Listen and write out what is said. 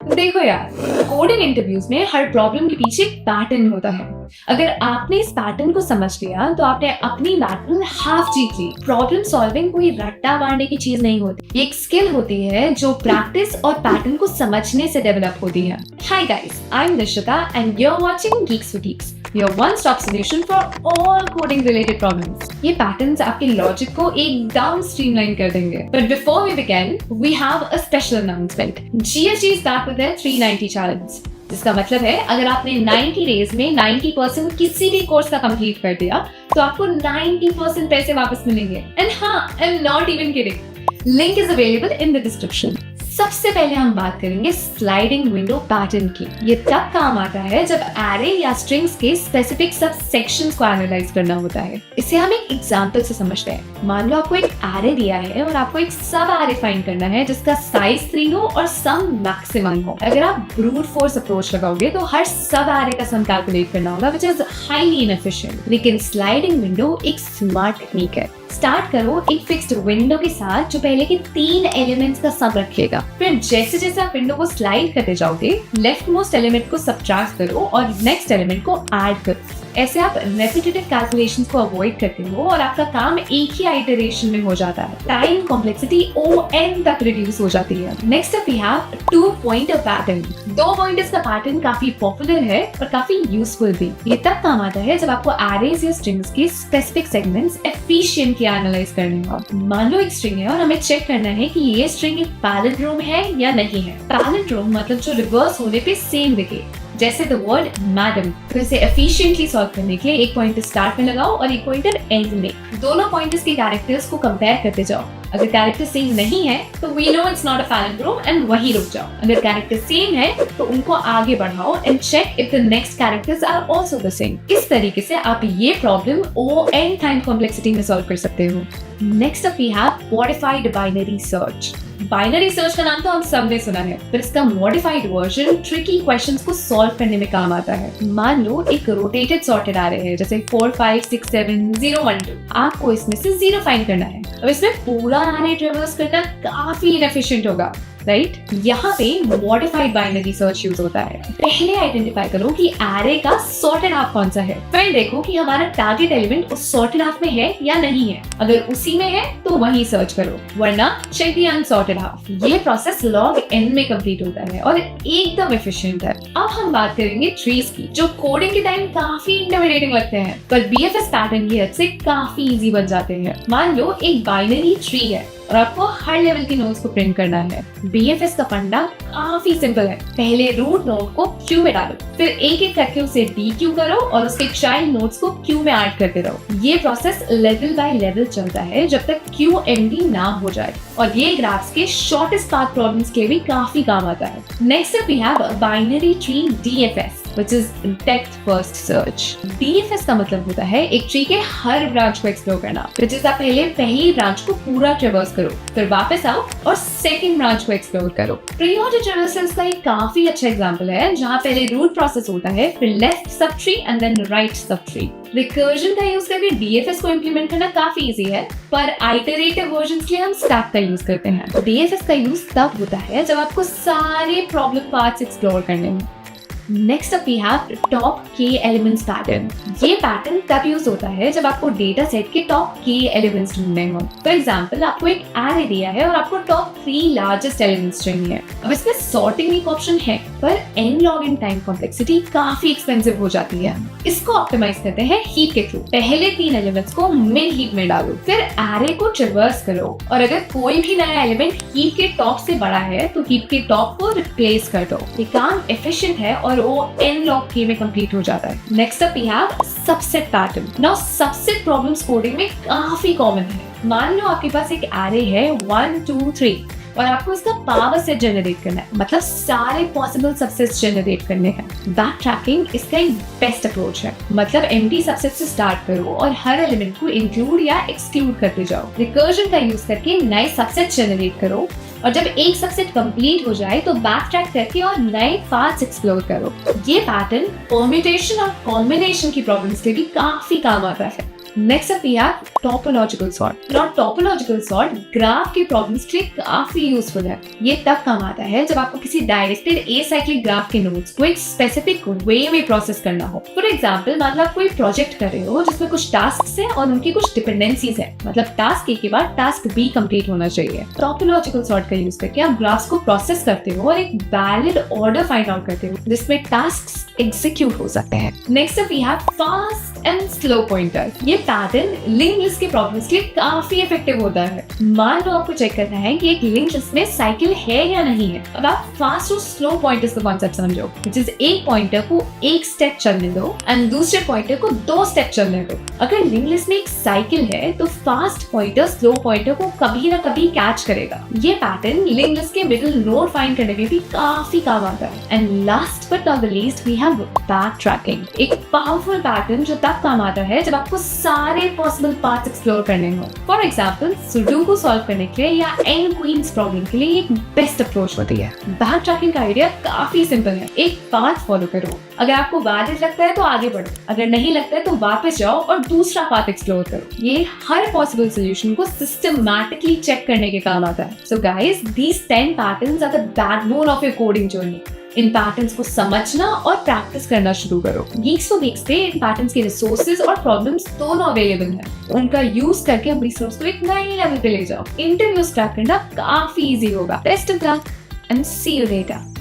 देखो यार, coding interviews में हर प्रॉब्लम के पीछे एक पैटर्न होता है। अगर आपने इस पैटर्न को समझ लिया तो आपने अपनी बैटल हाफ जीत ली। प्रॉब्लम सॉल्विंग कोई रट्टा मारने की चीज नहीं होती, ये एक स्किल होती है जो प्रैक्टिस और पैटर्न को समझने से डेवलप होती है। Hi guys, I am Nishita and you are watching Geeks for Geeks, your one-stop solution for all coding related problems. ये पैटर्न्स आपके लॉजिक को एकदम स्ट्रीमलाइन कर देंगे। But before we begin, we have a special announcement. GSG is back with their 390 challenge. जिसका मतलब है अगर आपने 90 डेज में 90% किसी भी कोर्स का कंप्लीट कर दिया तो आपको 90% पैसे वापस मिलेंगे। एंड हाँ, I am not even kidding. Link is available in the description. सबसे पहले हम बात करेंगे स्लाइडिंग विंडो पैटर्न की। ये तब काम आता है जब एरे या स्ट्रिंग्स के स्पेसिफिक सब सेक्शंस को एनालाइज करना होता है। इसे हम एक एग्जांपल से समझते हैं। मान लो आपको एक एरे दिया है और आपको एक सब एरे फाइंड करना है जिसका साइज 3 हो और सम मैक्सिमम हो। अगर आप ब्रूट फोर्स अप्रोच लगाओगे तो हर सब एरे का सम कैलकुलेट करना होगा, व्हिच इज हाईली इनएफिशिएंट। लेकिन स्लाइडिंग विंडो एक स्मार्ट टेक्निक है। स्टार्ट करो एक फिक्स्ड विंडो के साथ जो पहले के 3 एलिमेंट्स का सम रखेगा। फिर जैसे जैसे आप विंडो को स्लाइड करते जाओगे, लेफ्ट मोस्ट एलिमेंट को सबट्रैक्ट करो और नेक्स्ट एलिमेंट को ऐड करो। ऐसे आप रेपिटेटिव कैलकुलेशंस को अवॉइड करते हो और आपका काम एक ही आइटरेशन में हो जाता है। टाइम कॉम्प्लेक्सिटी ON तक रिड्यूस हो जाती है। Next up we have 2 pointer pattern. 2 pointers का पैटर्न काफी पॉपुलर है और काफी यूजफुल भी। ये तब काम आता है जब आपको एरेज या स्ट्रिंग्स के स्पेसिफिक सेगमेंट्स एफिशिएंटली एनालाइज करने हो। मान लो एक स्ट्रिंग है और हमें चेक करना है कि ये स्ट्रिंग एक पैलिंड्रोम है या नहीं है। पैलिंड्रोम मतलब जो रिवर्स होने पे सेम दिखे, जैसे द वर्ड मैडम। तो इसे एफिशिएंटली सॉल्व करने के लिए एक पॉइंटर स्टार्ट में लगाओ और एक पॉइंटर एंड में। दोनों पॉइंटर्स के कैरेक्टर्स को कंपेयर करते जाओ। अगर कैरेक्टर सेम नहीं है तो we know it's not a palindrome and वहीं रुक जाओ। अगर कैरेक्टर सेम है तो उनको आगे बढ़ाओ and check if the next characters are also the same. इस तरीके से आप ये प्रॉब्लम ON टाइम कॉम्प्लेक्सिटी में सॉल्व कर सकते हो। Next up we have modified binary search. Binary search का नाम तो हम सब ने सुना है, पर इसका मॉडिफाइड वर्जन ट्रिकी क्वेश्चंस को सॉल्व करने में काम आता है। मान लो एक रोटेटेड सॉर्टेड आ रहे हैं जैसे 4 5 6 7 0 1 2। आपको इसमें से 0 फाइंड करना है। अब इसमें पूरा एरे ट्रेवर्स करना काफी इनएफिशिएंट होगा, राइट? यहाँ पे मॉडिफाइड बाइनरी सर्च यूज होता है। पहले आइडेंटिफाई करो कि एरे का सॉर्टेड हाफ कौन सा है, फिर देखो कि हमारा टारगेट एलिमेंट उस सॉर्टेड हाफ में है या नहीं है। अगर उसी में है तो वहीं सर्च करो, वरना चेक द अनसॉर्टेड हाफ। ये प्रोसेस log n में कंप्लीट होता है और एकदम एफिशिएंट है। अब हम बात करेंगे ट्रीज की, जो कोडिंग के टाइम काफी इंटिमिडेटिंग लगते हैं, पर BFS पैटर्न की हेल्प से काफी इजी बन जाते हैं। मान लो एक बाइनरी ट्री है और आपको हर लेवल की नोड्स को प्रिंट करना है। BFS का फंडा काफी सिंपल है। पहले रूट नोड को क्यू में डालो, फिर एक एक करके उसे डीक्यू करो और उसके चाइल्ड नोड्स को क्यू में ऐड करते रहो। ये प्रोसेस लेवल बाय लेवल चलता है जब तक QMD ना हो जाए, और ये ग्राफ्स के शॉर्टेस्ट पाथ प्रॉब्लम्स के भी काफी काम आता है। Next up we have binary tree DFS, which is depth first search. DFS का मतलब होता है एक ट्री के हर ब्रांच को एक्सप्लोर करना। तो जैसे आप पहले पहली ब्रांच को पूरा ट्रेवर्स करो, फिर वापस आओ और सेकंड ब्रांच को एक्सप्लोर करो। प्रीऑर्डर ट्रेवर्सल्स का एक काफी अच्छा एग्जांपल है, जहाँ पहले रूट प्रोसेस होता है, फिर left sub tree and then right sub tree. Recursion का यूज करके DFS को इम्प्लीमेंट करना काफी इजी है, पर आइटरेटिव वर्जन्स के लिए हम स्टैक का यूज करते हैं। DFS का यूज तब होता है जब आपको सारे प्रॉब्लम पार्ट्स एक्सप्लोर करने हैं। Next up we have top K elements pattern. ये पैटर्न तब यूज होता है जब आपको डेटा सेट के टॉप K एलिमेंट्स ढूंढने हो। फॉर एग्जांपल, आपको एक एरे दिया है और आपको टॉप 3 लार्जेस्ट एलिमेंट्स चाहिए। अब इसमें सॉर्टिंग एक ऑप्शन है, पर n log n time complexity काफी एक्सपेंसिव हो जाती है। इसको ऑप्टिमाइज करते हैं हीप के थ्रू। पहले 3 एलिमेंट्स को मिड हीप में डालो, फिर एरे को ट्रेवर्स करो, और अगर कोई भी नया एलिमेंट हीप के टॉप से बड़ा है तो हीप के टॉप को रिप्लेस कर दो। ये काम एफिशिएंट है और वो n log k में कंप्लीट हो जाता है। Next up we have subset pattern. Now subset problems coding में काफी कॉमन है। मान लो आपके पास एक एरे है 1 2 3 और आपको इसका पावर सेट जनरेट करना है, मतलब सारे पॉसिबल सबसेट्स जनरेट करने हैं। बैक ट्रैकिंग इसका एक बेस्ट अप्रोच है, मतलब एम्प्टी सबसेट से स्टार्ट करो और हर एलिमेंट को इंक्लूड या एक्सक्लूड करते जाओ। रिकर्जन का यूज करके नए सबसेट जनरेट करो, और जब एक सबसेट कंप्लीट हो जाए तो बैक ट्रैक करके और नए पाथ्स एक्सप्लोर करो। ये पैटर्न परम्यूटेशन और कॉम्बिनेशन की प्रॉब्लम्स के लिए काफी काम आता है। Next up we have topological sort. Now topological sort graph के प्रॉब्लम्स के लिए काफी यूजफुल है। ये तब काम आता है जब आपको किसी डायरेक्टेड एसाइक्लिक ग्राफ के नोड्स को एक स्पेसिफिक वे में प्रोसेस करना हो। फॉर एग्जांपल, मान लो आप कोई प्रोजेक्ट कर रहे हो जिसमें कुछ टास्क है और उनकी कुछ डिपेंडेंसीज है, मतलब टास्क ए के बाद टास्क बी कंप्लीट होना चाहिए। टोपोलॉजिकल सॉर्ट का यूज करके आप ग्राफ्स को प्रोसेस करते हो और एक वैलिड ऑर्डर फाइंड आउट करते हो जिसमें टास्क एग्जीक्यूट हो सकते हैं। Next we have fast and slow pointer. ये पैटर्न लिंक लिस्ट के प्रॉब्लम्स के लिए काफी इफेक्टिव होता है। मान लो आपको चेक करना है कि एक लिंक लिस्ट में साइकिल है या नहीं है। अब आप फास्ट और स्लो पॉइंटर्स का कॉन्सेप्ट समझो, जिस एक पॉइंटर को एक स्टेप चलने दो एंड दूसरे पॉइंटर को 2 स्टेप चलने दो। अगर लिंक लिस्ट में एक साइकिल है तो फास्ट पॉइंटर स्लो पॉइंटर को कभी ना कभी कैच करेगा। ये पैटर्न लिंक लिस्ट के मिडिल नोड फाइंड करने में भी काफी काम आता है। And last but not the least we have backtracking, एक पावरफुल पैटर्न जो तब काम आता है जब आपको सारे पॉसिबल पाथ्स एक्सप्लोर करने हो। फॉर एग्जांपल, सुडोकू सॉल्व करने के लिए या एन क्वींस प्रॉब्लम के लिए एक बेस्ट अप्रोच होती है। बैक ट्रैकिंग का आइडिया काफी सिंपल है। एक पाथ फॉलो करो, अगर आपको वैलिड लगता है तो आगे बढ़ो, अगर नहीं लगता है तो वापस जाओ और दूसरा पाथ एक्सप्लोर करो। ये हर पॉसिबल सॉल्यूशन को सिस्टमैटिकली चेक करने के काम आता है। So guys, these 10 patterns are the backbone of your coding journey. इन पैटर्न्स को समझना और प्रैक्टिस करना शुरू करो। गीक्स फॉर वीक्स पे इन पैटर्न्स के रिसोर्सेज और प्रॉब्लम्स दोनों अवेलेबल हैं। उनका यूज करके अपनी स्किल्स को एक नए लेवल पे ले जाओ। इंटरव्यूज क्रैक करना काफी इजी होगा। Best of luck and see you letter.